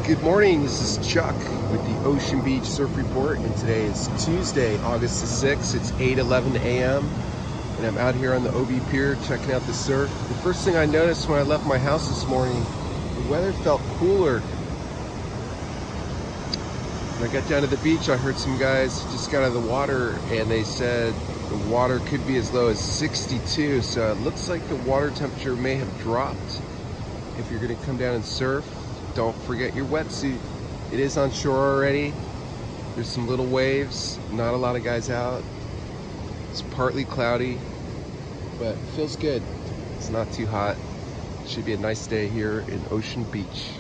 Good morning, this is Chuck with the Ocean Beach Surf Report, and today is Tuesday, August the 6th. It's 8:11 a.m. and I'm out here on the OB Pier checking out the surf. The first thing I noticed when I left my house this morning, the weather felt cooler. When I got down to the beach, I heard some guys just got out of the water and they said the water could be as low as 62, so it looks like the water temperature may have dropped. If you're going to come down and surf, don't forget your wetsuit. It is on shore already. There's some little waves, not a lot of guys out. It's partly cloudy, but it feels good. It's not too hot. It should be a nice day here in Ocean Beach.